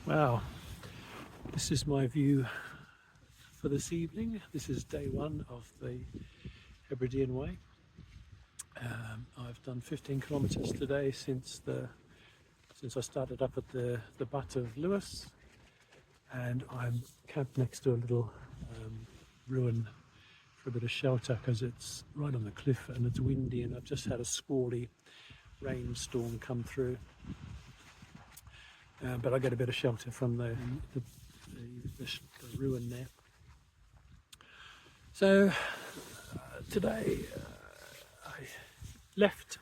Wow, this is my view for this evening. This is day one of the Hebridean Way. I've done 15 kilometres today since I started up at the butt of Lewis, and I'm camped next to a little ruin for a bit of shelter because it's right on the cliff and it's windy, and I've just had a squally rainstorm come through. But I get a bit of shelter from the ruin there. So today I left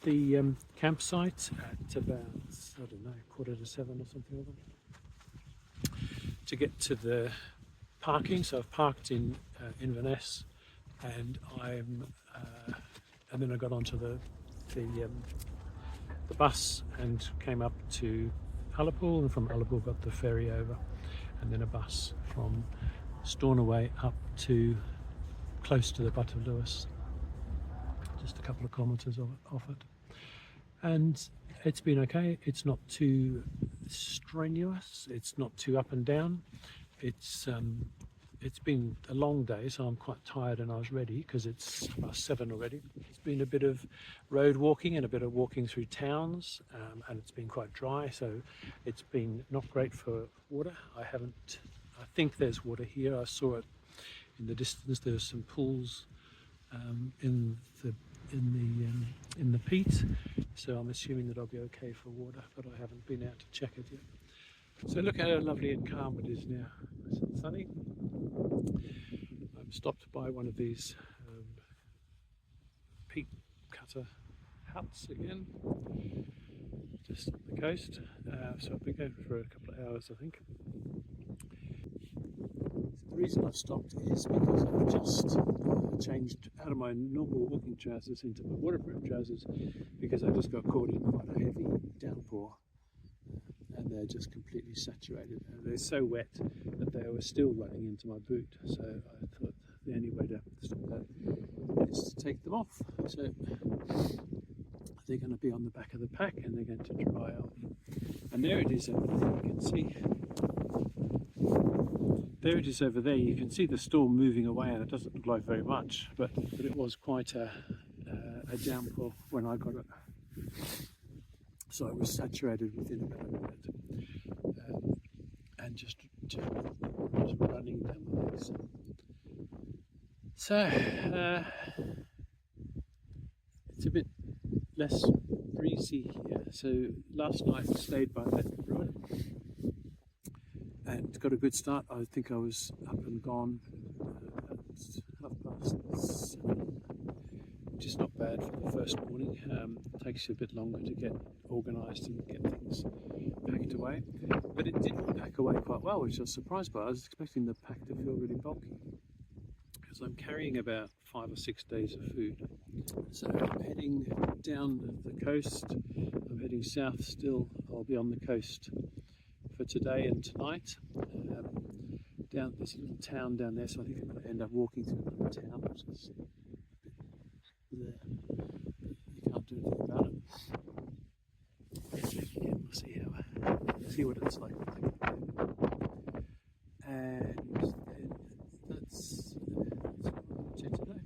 the campsite at about, I don't know, 6:45 or something like that, to get to the parking. So I've parked in Inverness, and then I got onto the bus and came up to Ullapool, and from Ullapool got the ferry over, and then a bus from Stornoway up to close to the butt of Lewis, just a couple of kilometres off it. And it's been okay. It's not too strenuous, it's not too up and down. It's been a long day, so I'm quite tired, and I was ready because it's past 7 already. It's been a bit of road walking and a bit of walking through towns, and it's been quite dry, so it's been not great for water. I think there's water here. I saw it in the distance. There's some pools in the peat, so I'm assuming that I'll be okay for water, but I haven't been out to check it yet. So look how lovely and calm it is now. Nice and sunny. I'm stopped by one of these peat cutter huts again, just up the coast. So I've been going for a couple of hours, I think. The reason I've stopped is because I've just changed out of my normal walking trousers into my waterproof trousers, because I just got caught in quite a heavy downpour. And they're just completely saturated. They're so wet that they were still running into my boot. So I thought the only way to stop that is to take them off. So they're going to be on the back of the pack, and they're going to dry off. And there it is over there, you can see. There it is over there. You can see the storm moving away, and it doesn't look like very much, but it was quite a downpour when I got it. So I was saturated within about a minute, and just running down the legs. So it's a bit less breezy here. So last night I stayed by that ruin and got a good start. I think I was up and gone at 7:30, which is not bad for the first morning. It takes you a bit longer to get organised and get things packed away, but it did pack away quite well, which I was surprised by. I was expecting the pack to feel really bulky, because I'm carrying about 5 or 6 days of food. So I'm heading down the coast. I'm heading south still. I'll be on the coast for today and tonight. Down this little town down there, so I think I'm going to end up walking through another town, which is there. You can't do anything about it. We'll see what it's like. And then that's it today.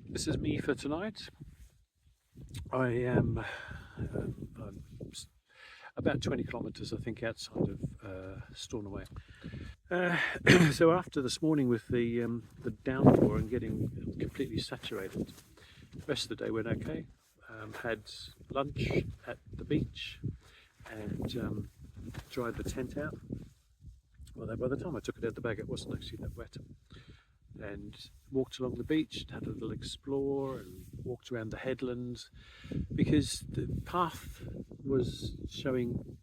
This is me for tonight. I am I'm about 20 kilometres, I think, outside of Stornoway. So after this morning with the downpour and getting completely saturated, the rest of the day went okay. Had lunch at the beach and dried the tent out. Well, by the time I took it out the bag, it wasn't actually that wet. And walked along the beach, had a little explore, and walked around the headlands, because the path was showing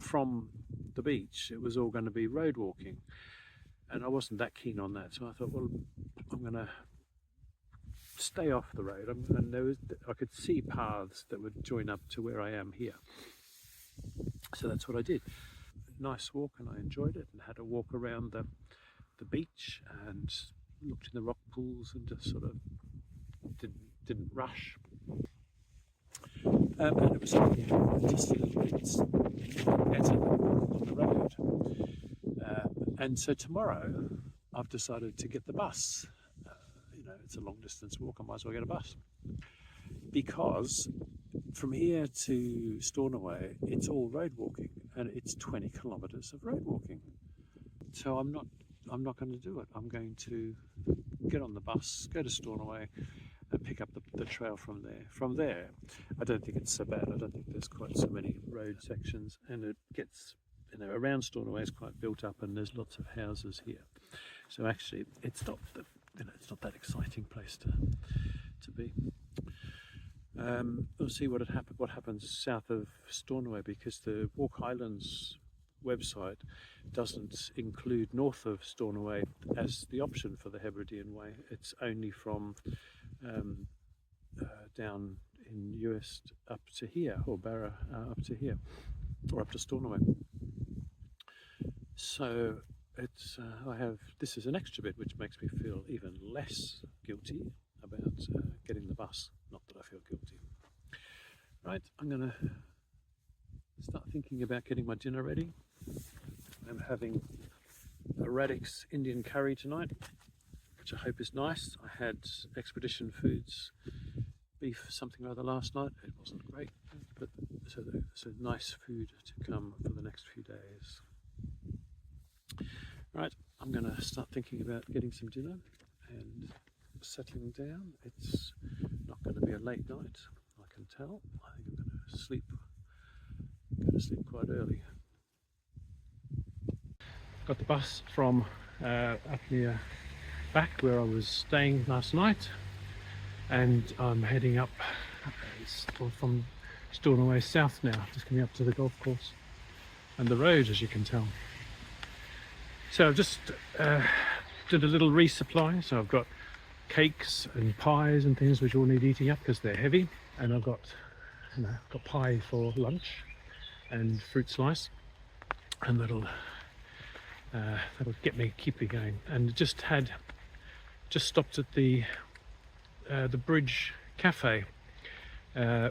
from the beach. It was all going to be road walking, and I wasn't that keen on that. So I thought, well, I'm going to stay off the road, and I could see paths that would join up to where I am here. So that's what I did. nice walk, and I enjoyed it, and had a walk around the beach and looked in the rock pools and just sort of didn't rush. And it was just a little bit better on the road. And so tomorrow I've decided to get the bus. It's a long distance walk, I might as well get a bus. Because from here to Stornoway, it's all road walking, and it's 20 kilometres of road walking. So I'm not going to do it. I'm going to get on the bus, go to Stornoway, and pick up the trail from there. From there, I don't think it's so bad. I don't think there's quite so many road sections, and it gets, around Stornoway is quite built up, and there's lots of houses here. So actually, it's not it's not that exciting place to be. We'll see what happens south of Stornoway, because the Walk Highlands website doesn't include north of Stornoway as the option for the Hebridean Way. It's only from down in Uist up to here, or Barra up to here, or up to Stornoway. So it's this is an extra bit which makes me feel even less guilty about getting the bus. Not that I feel guilty. Right, I'm going to start thinking about getting my dinner ready. I'm having a Radix Indian curry tonight, which I hope is nice. I had Expedition Foods beef something or other last night. It wasn't great, but so nice food to come for the next few days. Right, I'm going to start thinking about getting some dinner and settling down. It's not going to be a late night, I can tell. I think I'm going to sleep quite early. Got the bus from up near back where I was staying last night, and I'm heading up from Stornoway south now, just coming up to the golf course and the road, as you can tell. So I've just did a little resupply, so I've got cakes and pies and things which all need eating up because they're heavy, and I've got got pie for lunch and fruit slice, and that'll keep me going. And just stopped at the Bridge Cafe,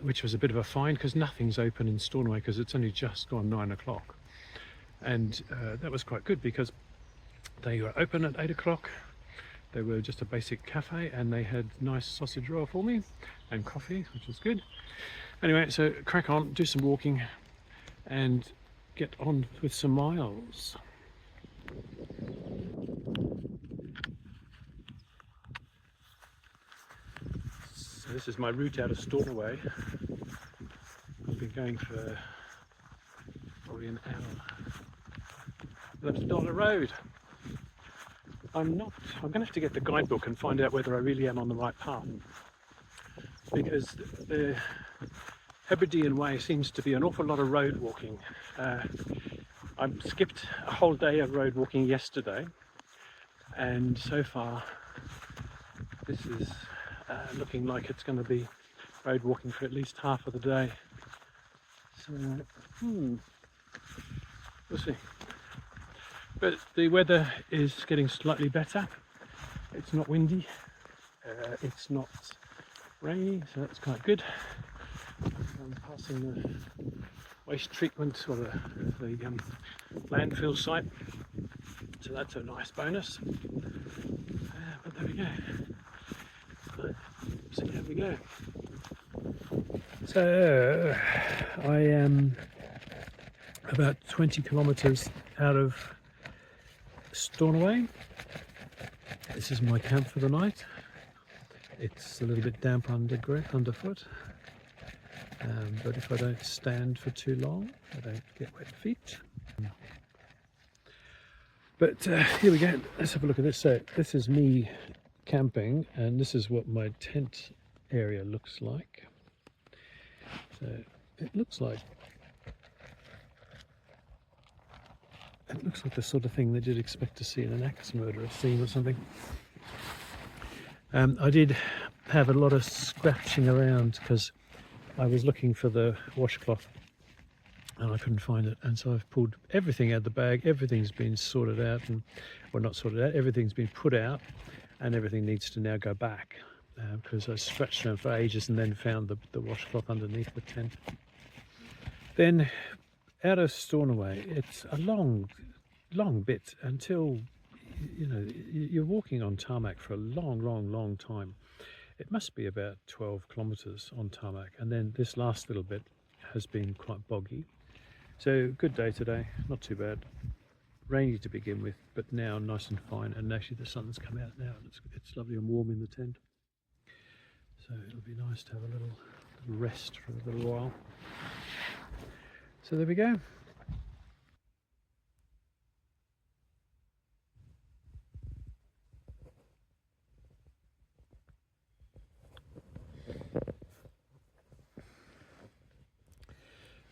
which was a bit of a find because nothing's open in Stornoway because it's only just gone 9 o'clock, and that was quite good because they were open at 8 o'clock. They were just a basic cafe, and they had nice sausage roll for me and coffee, which was good. Anyway, so crack on, do some walking and get on with some miles. So this is my route out of Stornoway. I've been going for probably an hour. That's not a road. I'm going to have to get the guidebook and find out whether I really am on the right path, because the Hebridean Way seems to be an awful lot of road walking. I skipped a whole day of road walking yesterday, and so far this is looking like it's going to be road walking for at least half of the day. So we'll see. But the weather is getting slightly better. It's not windy, it's not rainy, so that's quite good. I'm passing the waste treatment, or the landfill site, so that's a nice bonus. But there we go. See how we go. So I am about 20 kilometres out of Stornoway. This is my camp for the night. It's a little bit damp underfoot, but if I don't stand for too long, I don't get wet feet. But here we go. Let's have a look at this. So this is me camping, and this is what my tent area looks like. So it looks like the sort of thing that you'd expect to see in an axe murderer scene or something. I did have a lot of scratching around because I was looking for the washcloth, and I couldn't find it, and so I've pulled everything out of the bag. Everything's been sorted out, and well, not sorted out, everything's been put out, and everything needs to now go back, because I scratched around for ages and then found the washcloth underneath the tent. Then out of Stornoway, it's a long bit until, you know, you're walking on tarmac for a long time. It must be about 12 kilometres on tarmac, and then this last little bit has been quite boggy. So good day today, not too bad. Rainy to begin with, but now nice and fine, and actually the sun's come out now, and it's lovely and warm in the tent. So it'll be nice to have a little rest for a little while. So there we go.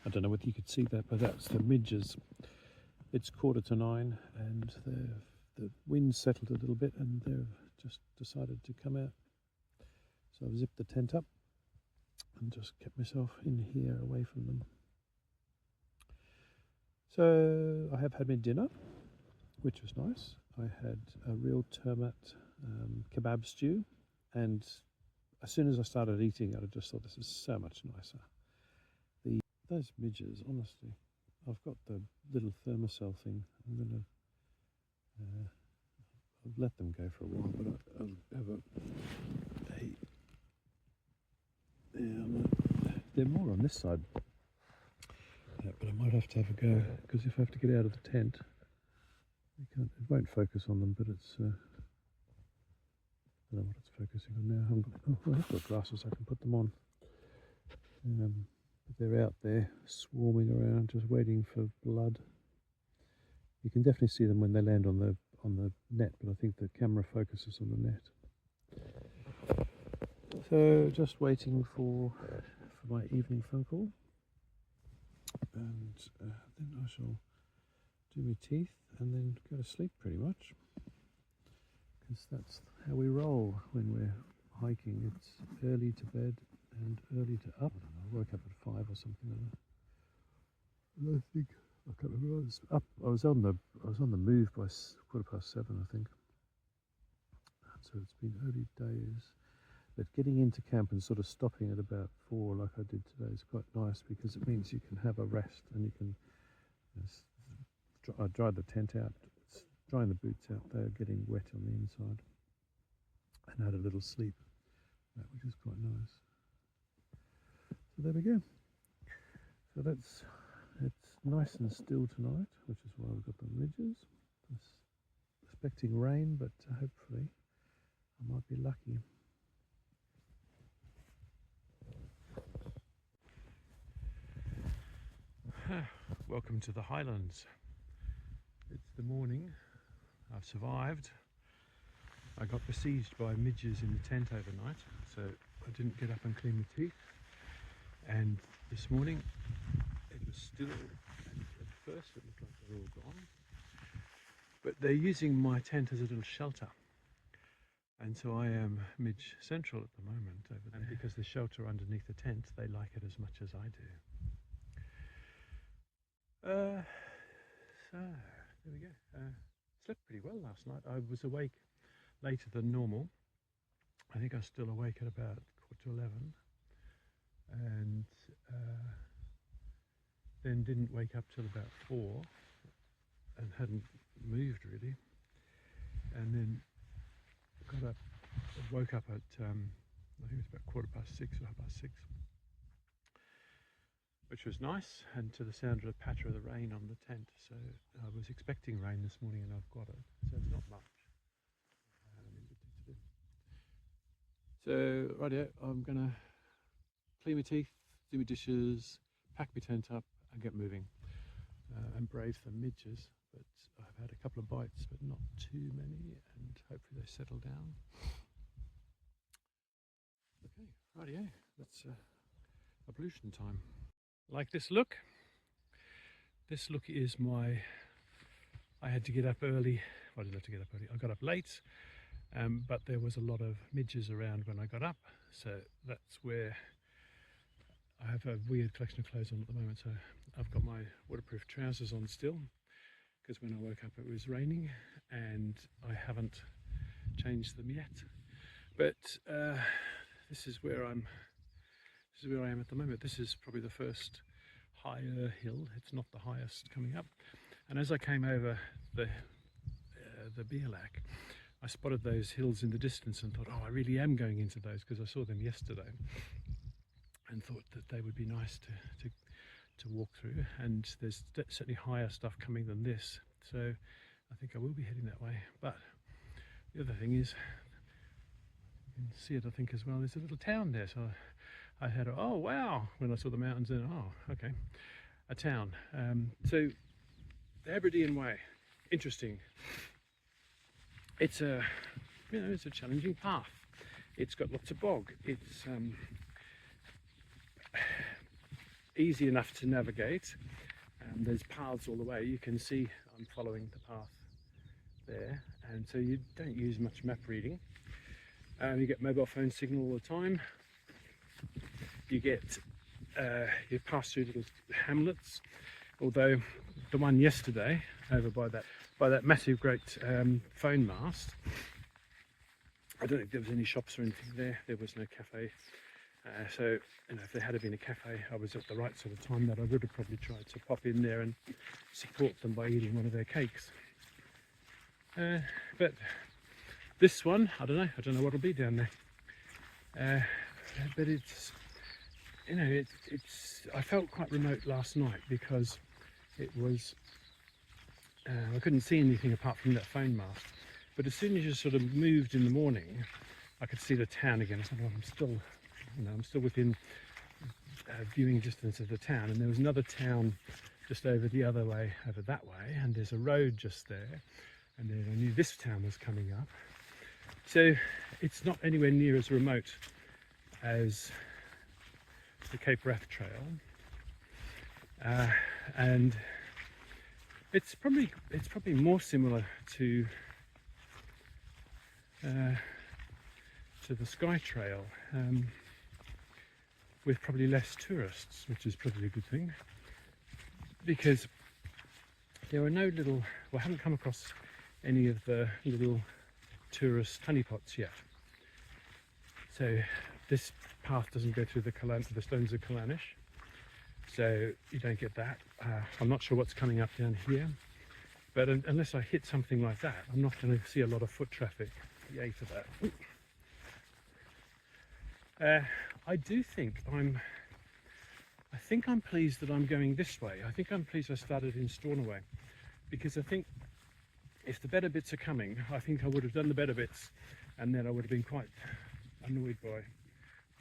I don't know whether you could see that, but that's the midges. It's 8:45, and the wind settled a little bit, and they've just decided to come out. So I've zipped the tent up and just kept myself in here away from them. So I have had my dinner, which was nice. I had a real termite kebab stew, and as soon as I started eating it, I just thought this is so much nicer. Those midges, honestly, I've got the little thermocell thing. I'm going to I'll let them go for a while, but I'll have they're more on this side, but I might have to have a go, because if I have to get out of the tent, it won't focus on them, but it's I don't know what it's focusing on now. I've got glasses, I can put them on. But they're out there swarming around, just waiting for blood. You can definitely see them when they land on the net, but I think the camera focuses on the net. So just waiting for my evening phone call, and then I shall do my teeth and then go to sleep pretty much, because that's how we roll when we're hiking. It's early to bed and early to up. I woke up at 5 or something. And I think I can't remember. I was up. I was on the move by 7:15, I think. So it's been early days. But getting into camp and sort of stopping at about 4, like I did today, is quite nice, because it means you can have a rest and you can. I dried the tent out, drying the boots out. They're getting wet on the inside, and had a little sleep, which is quite nice. So there we go. So it's nice and still tonight, which is why we've got the ridges. Expecting rain, but hopefully I might be lucky. Welcome to the Highlands. It's the morning. I've survived. I got besieged by midges in the tent overnight, so I didn't get up and clean my teeth. And this morning it was still, and at first it looked like they were all gone, but they're using my tent as a little shelter, and so I am midge central at the moment over there. And because there's shelter underneath the tent, they like it as much as I do. So there we go. Slept pretty well last night. I was awake later than normal. I think I was still awake at about 11:15, and then didn't wake up till about 4, and hadn't moved really, and then got up, woke up at I think it was about 6:15 or 6:30, which was nice, and to the sound of the patter of the rain on the tent. So I was expecting rain this morning, and I've got it, so it's not much. So rightio, I'm gonna clean my teeth, do my dishes, pack my tent up and get moving, and brave the midges. But I've had a couple of bites, but not too many, and hopefully they settle down. Okay, rightio, that's ablution time. Like this look? This look is my, I had to get up early. Well, I didn't have to get up early, I got up late, but there was a lot of midges around when I got up, so that's where I have a weird collection of clothes on at the moment, so I've got my waterproof trousers on still, because when I woke up it was raining, and I haven't changed them yet. But this is where I am at the moment. This is probably the first higher hill. It's not the highest coming up. And as I came over the Bialak, I spotted those hills in the distance and thought, oh, I really am going into those, because I saw them yesterday and thought that they would be nice to walk through. And there's certainly higher stuff coming than this, so I think I will be heading that way. But the other thing is, you can see it, I think, as well. There's a little town there, so I had oh wow, when I saw the mountains, and oh okay, a town. So the Hebridean Way, interesting. It's a it's a challenging path. It's got lots of bog. It's easy enough to navigate. There's paths all the way. You can see I'm following the path there, and so you don't use much map reading. You get mobile phone signal all the time. You pass through little hamlets, although the one yesterday over by that massive great phone mast, I don't think there was any shops or anything there. There was no cafe, so if there had been a cafe, I was at the right sort of time that I would have probably tried to pop in there and support them by eating one of their cakes. But this one, I don't know what'll be down there. But it's I felt quite remote last night, because it was I couldn't see anything apart from that phone mast. But as soon as you sort of moved in the morning, I could see the town again. I thought, well, I'm still within viewing distance of the town, and there was another town just over the other way, over that way, and there's a road just there, and then I knew this town was coming up. So it's not anywhere near as remote as the Cape Wrath Trail, and it's probably more similar to the Sky Trail, with probably less tourists, which is probably a good thing, because there are no little, well, I haven't come across any of the little tourist honeypots yet. So this path doesn't go through the stones of Callanish, so you don't get that. I'm not sure what's coming up down here, but unless I hit something like that, I'm not going to see a lot of foot traffic. Yay for that. I think I'm pleased that I'm going this way. I think I'm pleased I started in Stornoway, because I think if the better bits are coming, I think I would have done the better bits, and then I would have been quite annoyed by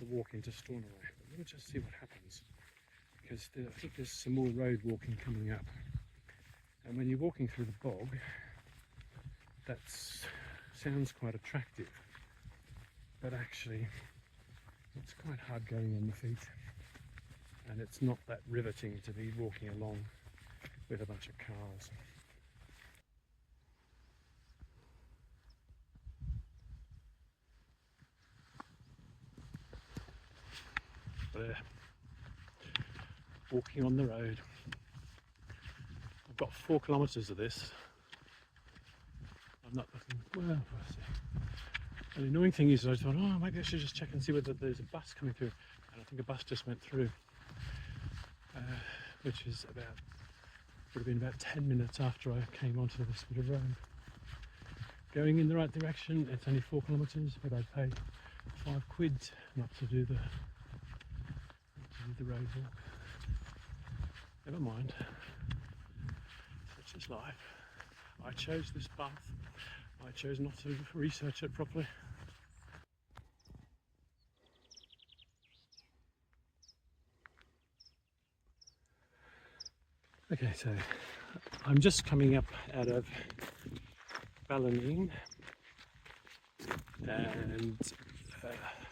the walk into Stornoway. But we'll just see what happens, because I think there's some more road walking coming up, and when you're walking through the bog, that sounds quite attractive, but actually it's quite hard going on the feet, and it's not that riveting to be walking along with a bunch of cars. There, walking on the road. I've got 4 kilometres of this. I'm not looking, well, we'll see. And the annoying thing is, I thought, oh, maybe I should just check and see whether there's a bus coming through, and I think a bus just went through, which is would have been about 10 minutes after I came onto this bit of road. Going in the right direction. It's only 4 kilometres, but I paid £5 not to do the road walk. Never mind, such is life. I chose this path. I chose not to research it properly. Okay, so I'm just coming up out of Ballanine, and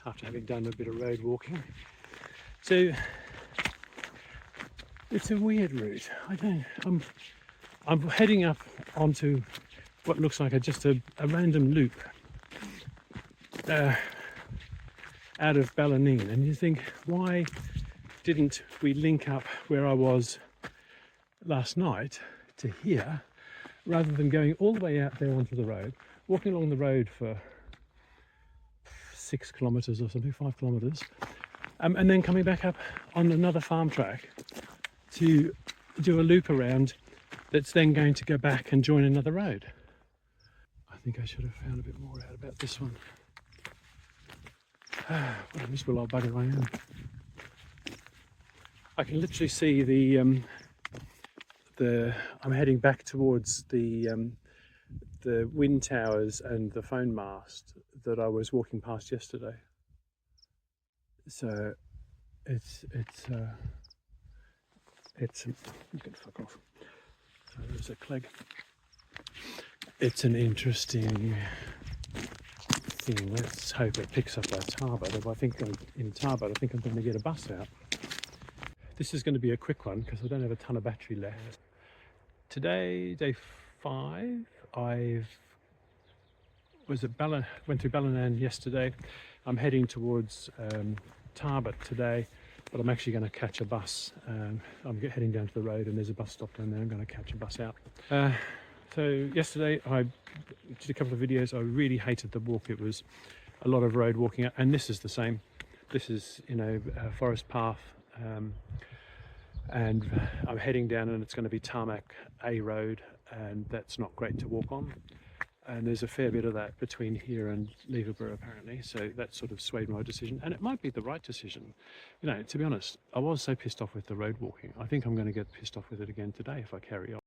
after having done a bit of road walking. So it's a weird route. I'm heading up onto what looks like just a random loop out of Ballanine, and you think, why didn't we link up where I was last night to here, rather than going all the way out there onto the road, walking along the road for 6 kilometres or something, 5 kilometres, and then coming back up on another farm track to do a loop around that's then going to go back and join another road. I think I should have found a bit more out about this one. What a miserable old bugger I am. I can literally see I'm heading back towards the wind towers and the phone mast that I was walking past yesterday. So it's I'm gonna fuck off. So there's a clegg. It's an interesting thing. Let's hope it picks up our Tarbert. If I think in Tarbert, I think I'm going to get a bus out. This is going to be a quick one because I don't have a ton of battery left. Today, day 5, went through Ballinan yesterday. I'm heading towards Tarbert today, but I'm actually going to catch a bus. I'm heading down to the road and there's a bus stop down there. I'm going to catch a bus out. So yesterday I did a couple of videos. I really hated the walk. It was a lot of road walking, and this is the same. This is, you know, a forest path, and I'm heading down and it's going to be tarmac A road, and that's not great to walk on. And there's a fair bit of that between here and Leverborough apparently, so that sort of swayed my decision, and it might be the right decision. You know, to be honest, I was so pissed off with the road walking. I think I'm going to get pissed off with it again today if I carry on.